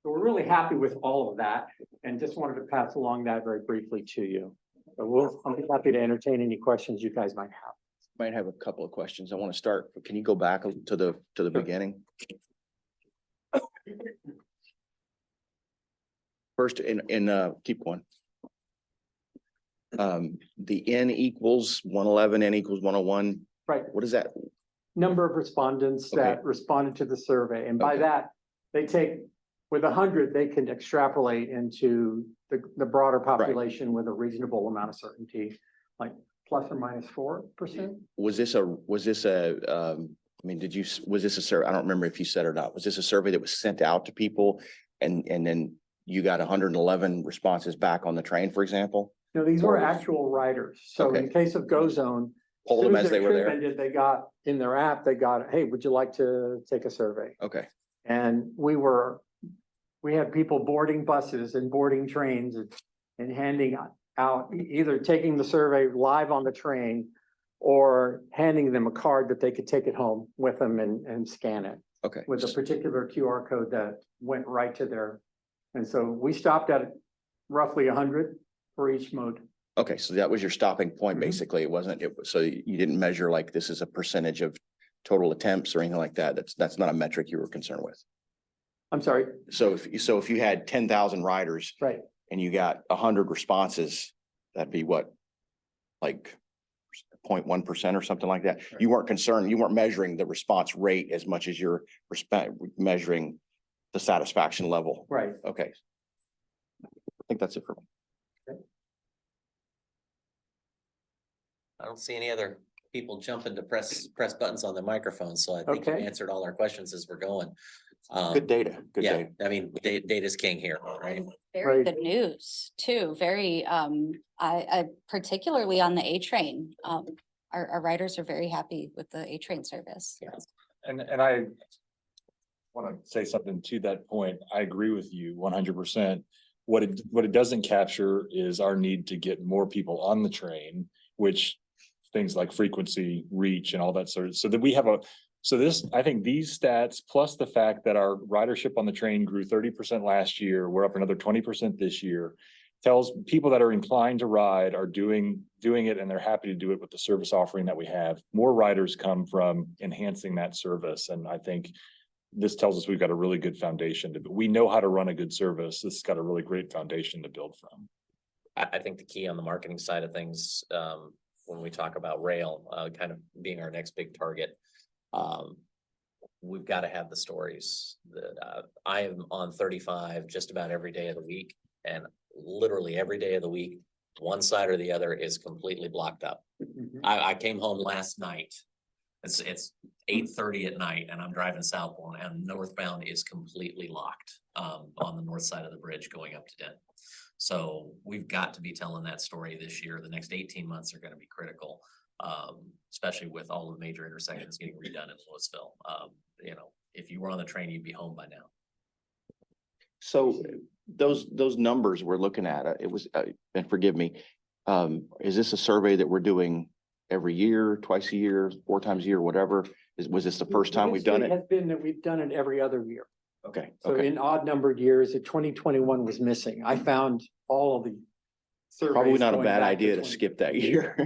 So we're really happy with all of that, and just wanted to pass along that very briefly to you. So I'll be happy to entertain any questions you guys might have. Might have a couple of questions. I want to start, but can you go back to the beginning? First, keep going. The N equals 111, N equals 101. Right. What is that? Number of respondents that responded to the survey. And by that, they take, with 100, they can extrapolate into the broader population with a reasonable amount of certainty, like plus or minus 4%. Was this a, I mean, was this a survey? I don't remember if you said or not. Was this a survey that was sent out to people and then you got 111 responses back on the train, for example? No, these were actual riders. So in the case of GoZone, Poll them as they were there. ended, they got in their app, they got, hey, would you like to take a survey? Okay. And we had people boarding buses and boarding trains and handing out, either taking the survey live on the train or handing them a card that they could take it home with them and scan it. Okay. With a particular QR code that went right to their, and so we stopped at roughly 100 for each mode. Okay, so that was your stopping point, basically. It wasn't, so you didn't measure like this is a percentage of total attempts or anything like that. That's not a metric you were concerned with. I'm sorry. So if you had 10,000 riders, right, and you got 100 responses, that'd be what, like 0.1% or something like that. Right. You weren't concerned. You weren't measuring the response rate as much as you're measuring the satisfaction level. Right. Okay. I think that's it for me. I don't see any other people jumping to press buttons on the microphone, so I think you answered all our questions as we're going. Good data. Good data. I mean, data's king here, right? Very good news too. Very, I particularly on the A-Train. our riders are very happy with the A-Train service. And I want to say something to that point. I agree with you 100%. What it doesn't capture is our need to get more people on the train, which things like frequency, reach, and all that sort of, so that we have I think these stats, plus the fact that our ridership on the train grew 30% last year, we're up another 20% this year, tells people that are inclined to ride are doing it, and they're happy to do it with the service offering that we have. More riders come from enhancing that service, and I think this tells us we've got a really good foundation we know how to run a good service. This has got a really great foundation to build from. I think the key on the marketing side of things, when we talk about rail, kind of being our next big target, we've got to have the stories that I am on 35 just about every day of the week, and literally every day of the week, one side or the other is completely blocked up. I came home last night. It's 8:30 at night and I'm driving southbound, and northbound is completely locked on the north side of the bridge going up to Denton. So we've got to be telling that story this year. The next 18 months are going to be critical, especially with all the major intersections getting redone in Louisville. If you were on the train, you'd be home by now. So those numbers we're looking at, it was, and forgive me, is this a survey that we're doing every year, twice a year, 4 times a year, whatever? Was this the first time we've done it? Has been that we've done it every other year. Okay. So in odd numbered years, 2021 was missing. I found all of the surveys. Probably not a going bad back idea to 20. skip that year.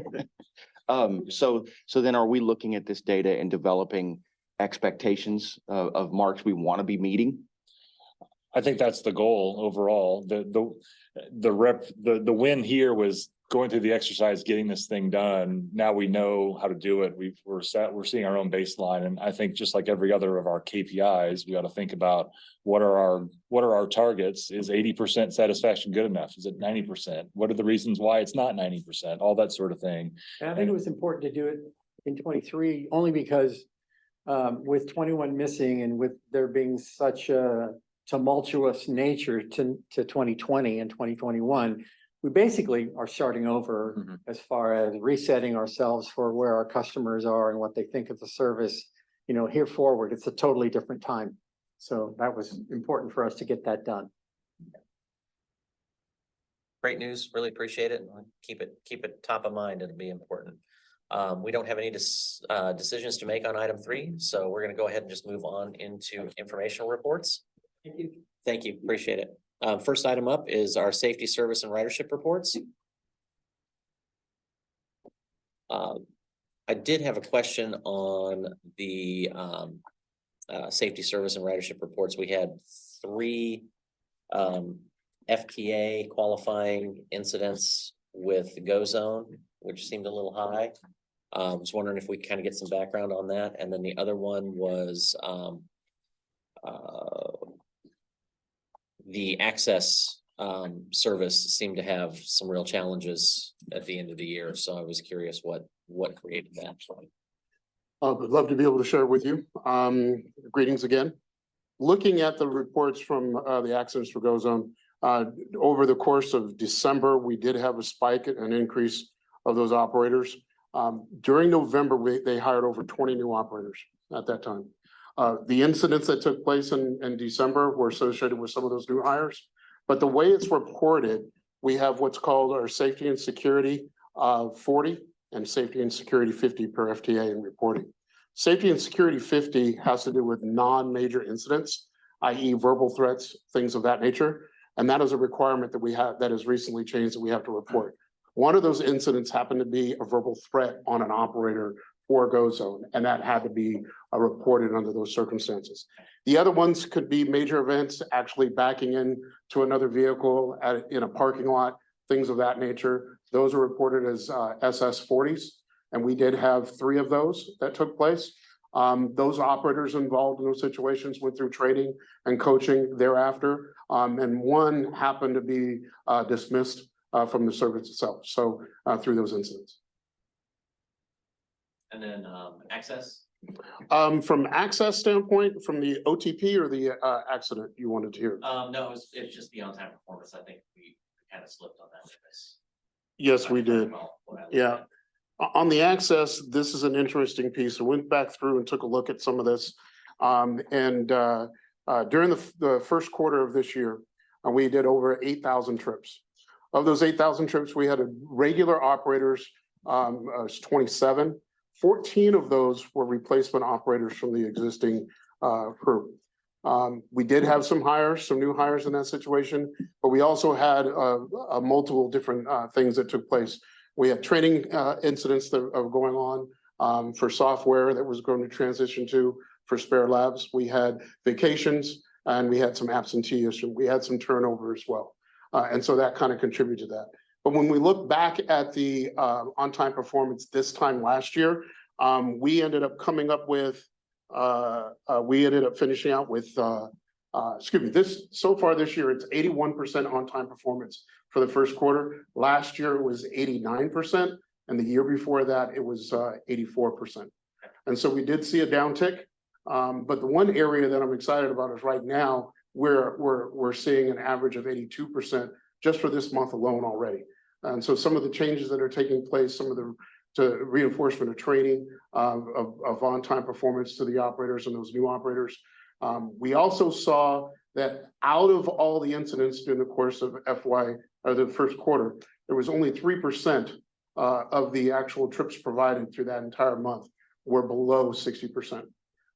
So then are we looking at this data and developing expectations of marks we want to be meeting? I think that's the goal overall. The win here was going through the exercise, getting this thing done. Now we know how to do it. We're seeing our own baseline. And I think just like every other of our KPIs, we got to think about what are our targets? Is 80% satisfaction good enough? Is it 90%? What are the reasons why it's not 90%? All that sort of thing. And I think it was important to do it in 23, only because with 21 missing and with there being such a tumultuous nature to 2020 and 2021, we basically are starting over as far as resetting ourselves for where our customers are and what they think of the service. Here forward, it's a totally different time. So that was important for us to get that done. Great news. Really appreciate it. Keep it top of mind. It'll be important. We don't have any decisions to make on item 3, so we're going to go ahead and just move on into informational reports. Thank you. Appreciate it. First item up is our safety, service, and ridership reports. I did have a question on the safety, service, and ridership reports. We had 3 FTA qualifying incidents with the GO zone, which seemed a little high. I was wondering if we could kind of get some background on that. And then the other one was the access service seemed to have some real challenges at the end of the year. So I was curious what created that. I'd love to be able to share with you. Greetings again. Looking at the reports from the accidents for GO zone, over the course of December, we did have a spike, an increase of those operators. During November, they hired over 20 new operators at that time. The incidents that took place in December were associated with some of those new hires. But the way it's reported, we have what's called our safety and security 40 and safety and security 50 per FTA in reporting. Safety and security 50 has to do with non-major incidents, i.e. verbal threats, things of that nature. And that is a requirement that we have that has recently changed that we have to report. One of those incidents happened to be a verbal threat on an operator for GO zone, and that had to be reported under those circumstances. The other ones could be major events, actually backing in to another vehicle in a parking lot, things of that nature. Those are reported as SS 40s, and we did have 3 of those that took place. Those operators involved in those situations went through training and coaching thereafter, and 1 happened to be dismissed from the service itself, so through those incidents. And then access? From access standpoint, from the OTP or the accident you wanted to hear? No, it's just the on-time performance. I think we kind of slipped on that. Yes, we did. Yeah. On the access, this is an interesting piece. I went back through and took a look at some of this. During the first quarter of this year, we did over 8,000 trips. Of those 8,000 trips, we had regular operators, 27. 14 of those were replacement operators from the existing crew. We did have some hires, some new hires in that situation, but we also had multiple different things that took place. We had training incidents that are going on for software that was going to transition to for spare labs. We had vacations and we had some absenteeism. We had some turnover as well. And so that kind of contributed to that. But when we look back at the on-time performance this time last year, we ended up coming up with, we ended up finishing out with, so far this year, it's 81% on-time performance for the first quarter. Last year it was 89%, and the year before that it was 84%. And so we did see a downtick. But the one area that I'm excited about is right now we're seeing an average of 82% just for this month alone already. And so some of the changes that are taking place, some of the reinforcement of training of on-time performance to the operators and those new operators. We also saw that out of all the incidents during the course of the first quarter, there was only 3% of the actual trips provided through that entire month were below 60%.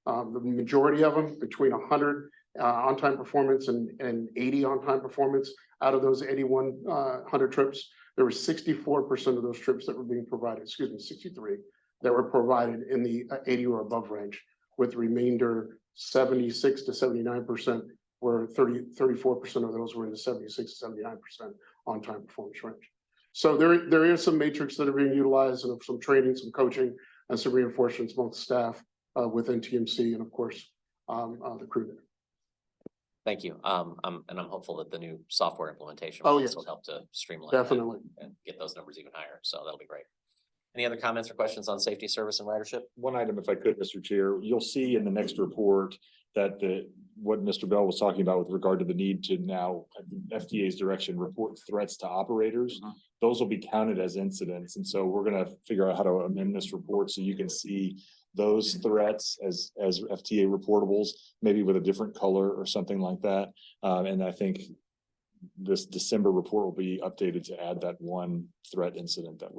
The majority of them, between 100 on-time performance and 80 on-time performance, out of those 100 trips, there were 64% of those trips that were being provided, 63, that were provided in the 80 or above range, with the remainder 76 to 79%, where 34% of those were in the 76 to 79% on-time performance range. So there is some matrix that are being utilized, and some training, some coaching, and some reinforcements among staff within TMC and of course the crew there. Thank you. And I'm hopeful that the new software implementation Oh, will yes. also help to streamline that Definitely. and get those numbers even higher. So that'll be great. Any other comments or questions on safety, service, and ridership? One item, if I could, Mr. Chair, you'll see in the next report that what Mr. Bell was talking about with regard to the need to now, FDA's direction, report threats to operators. Those will be counted as incidents. And so we're gonna figure out how to amend this report so you can see those threats as FTA reportables, maybe with a different color or something like that. And I think this December report will be updated to add that one threat incident that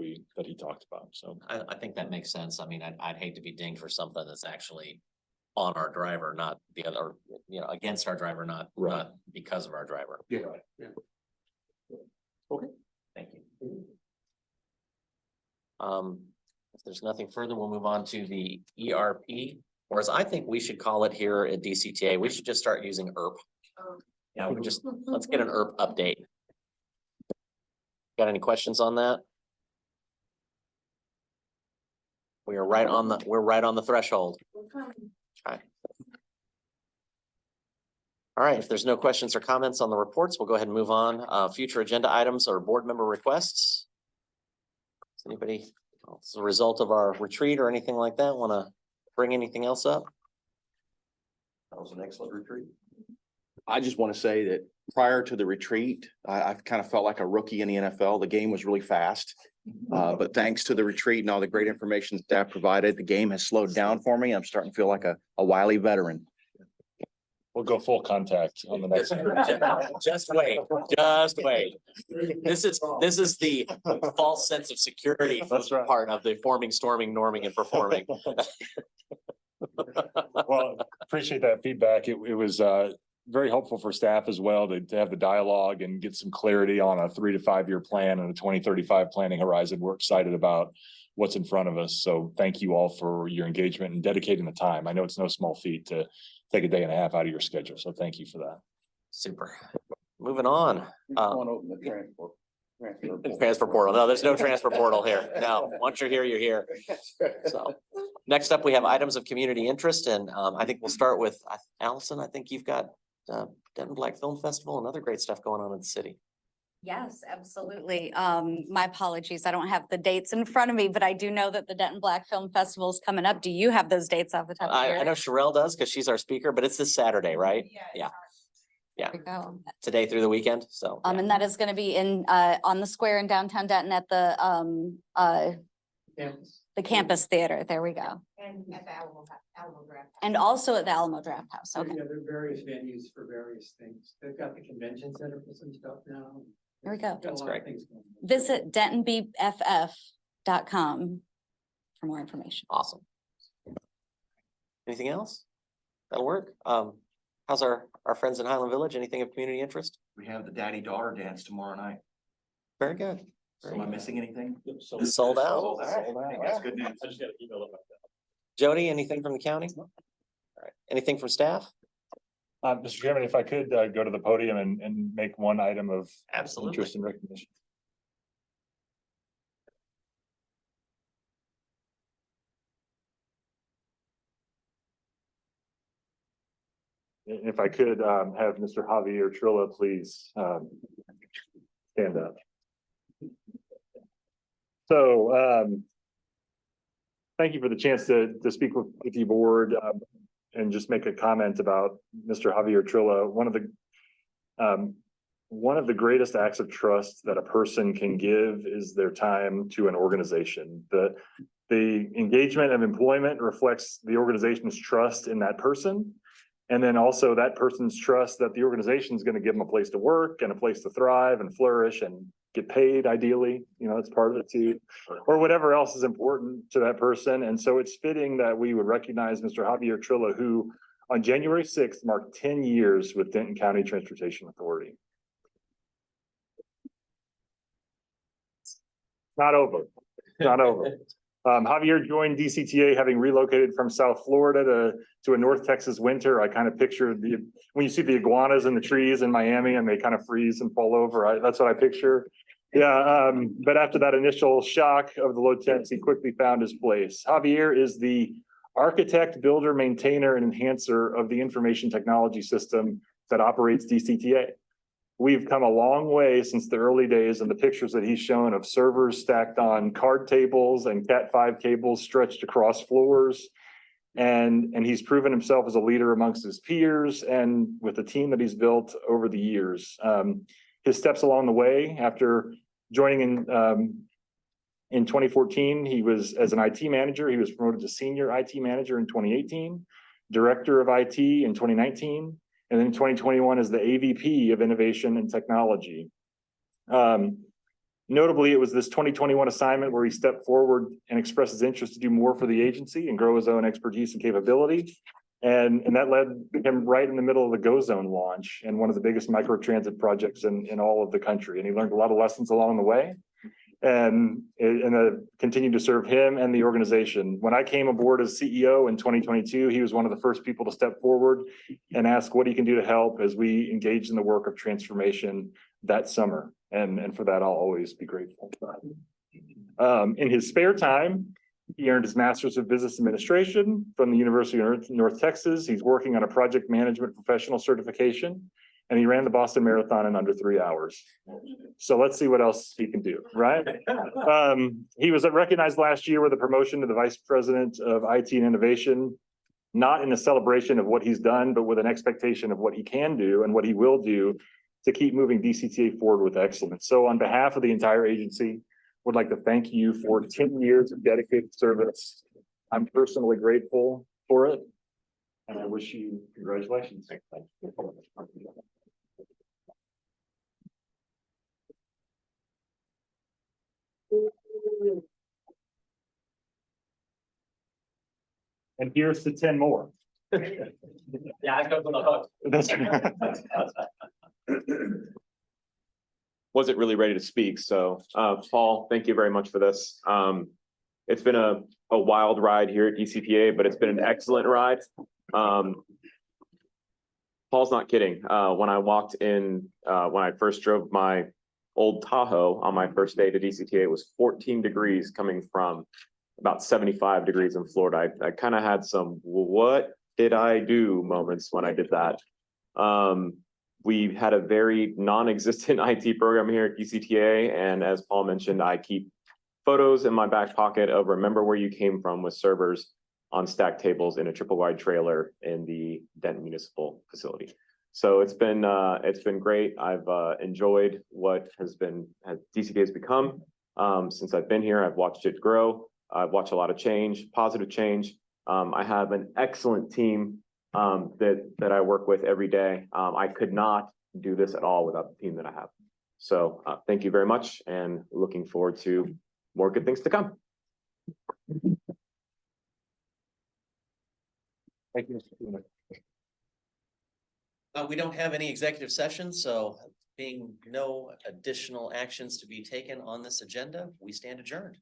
he talked about. So I think that makes sense. I mean, I'd hate to be dinged for something that's actually on our driver, not the other, against our driver, not because of our driver. Yeah. Yeah. Okay. Thank you. If there's nothing further, we'll move on to the ERP, or as I think we should call it here at DCTA, we should just start using ERP. Yeah, let's get an ERP update. Got any questions on that? We're right on the threshold. Okay. All right, if there's no questions or comments on the reports, we'll go ahead and move on. Future agenda items or board member requests. Does anybody, as a result of our retreat or anything like that, want to bring anything else up? That was an excellent retreat. I just want to say that prior to the retreat, I've kind of felt like a rookie in the NFL. The game was really fast. But thanks to the retreat and all the great information staff provided, the game has slowed down for me. I'm starting to feel like a wily veteran. we'll go full contact on the next. Just wait, just wait. This is the false sense of security part of the forming, storming, norming, and performing. Well, appreciate that feedback. It was very helpful for staff as well to have the dialogue and get some clarity on a 3 to 5 year plan and a 2035 planning horizon. We're excited about what's in front of us. So thank you all for your engagement and dedicating the time. I know it's no small feat to take a day and a half out of your schedule. So thank you for that. Super. Moving on. Open the Transfer portal. No, there's no transfer portal here. No, once you're here, you're here. So next up, we have items of community interest. And I think we'll start with Allison. I think you've got Denton Black Film Festival and other great stuff going on in the city. Yes, absolutely. My apologies. I don't have the dates in front of me, but I do know that the Denton Black Film Festival is coming up. Do you have those dates off the top of your head? I know Sherelle does because she's our speaker, but it's this Saturday, right? Yeah. Yeah. Today through the weekend. So and that is going to be in on the square in downtown Denton at the The campus theater, there we go. And at the Alamo Draft. And also at the Alamo Draft House, okay, Yeah, there are various venues for various things. They've got the convention center for some stuff now. there we go. Got a lot of great. things going on. Visit dentonbff.com for more information. Awesome. Anything else? That'll work. How's our friends in Highland Village? Anything of community interest? We have the daddy-daughter dance tomorrow night. Very good. Am I missing anything? Sold out. That's good news. I just got an email about that. Jody, anything from the county? All right. Anything from staff? Mr. Chairman, if I could go to the podium and make one item of Absolutely. interest and recognition. If I could have Mr. Javier Trilla, please stand up. So thank you for the chance to speak with you, board, and just make a comment about Mr. Javier Trilla. One of the greatest acts of trust that a person can give is their time to an organization. The engagement of employment reflects the organization's trust in that person. And then also that person's trust that the organization is going to give them a place to work and a place to thrive and flourish and get paid ideally, it's part of it too, or whatever else is important to that person. And so it's fitting that we would recognize Mr. Javier Trilla, who on January 6th marked 10 years with Denton County Transportation Authority. Not over, not over. Javier joined DCTA having relocated from South Florida to a North Texas winter. I kind of pictured when you see the iguanas in the trees in Miami and they kind of freeze and fall over, that's what I picture. Yeah, but after that initial shock of the low temps, he quickly found his place. Javier is the architect, builder, maintainer, and enhancer of the information technology system that operates DCTA. We've come a long way since the early days, and the pictures that he's shown of servers stacked on card tables and Cat5 cables stretched across floors. And he's proven himself as a leader amongst his peers and with the team that he's built over the years. His steps along the way, after joining in 2014, he was as an IT manager, he was promoted to senior IT manager in 2018, director of IT in 2019. And then in 2021 as the AVP of Innovation and Technology. Notably, it was this 2021 assignment where he stepped forward and expressed his interest to do more for the agency and grow his own expertise and capability. And that led him right in the middle of the Go Zone launch and one of the biggest microtransit projects in all of the country. And he learned a lot of lessons along the way. And continued to serve him and the organization. When I came aboard as CEO in 2022, he was one of the first people to step forward and ask what he can do to help as we engage in the work of transformation that summer. And for that, I'll always be grateful. In his spare time, he earned his Master's of Business Administration from the University of North Texas. He's working on a project management professional certification. And he ran the Boston Marathon in under 3 hours. So let's see what else he can do, right? He was recognized last year with a promotion to the Vice President of IT and Innovation, not in a celebration of what he's done, but with an expectation of what he can do and what he will do to keep moving DCTA forward with excellence. So on behalf of the entire agency, would like to thank you for 10 years of dedicated service. I'm personally grateful for it. And I wish you congratulations. And here's the 10 more. Yeah, I go for the hook. Wasn't really ready to speak, so Paul, thank you very much for this. It's been a wild ride here at DCTA, but it's been an excellent ride. Paul's not kidding. When I walked in, when I first drove my old Tahoe on my first day to DCTA, it was 14 degrees coming from about 75 degrees in Florida. I kind of had some, what did I do moments when I did that. We had a very non-existent IT program here at DCTA. And as Paul mentioned, I keep photos in my back pocket of remember where you came from with servers on stacked tables in a triple wide trailer in the Denton Municipal Facility. So it's been great. I've enjoyed what DCTA has become since I've been here. I've watched it grow. I've watched a lot of change, positive change. I have an excellent team that I work with every day. I could not do this at all without the team that I have. So thank you very much and looking forward to more good things to come. Thank you, Mr. Kuhn. We don't have any executive sessions, so being no additional actions to be taken on this agenda, we stand adjourned.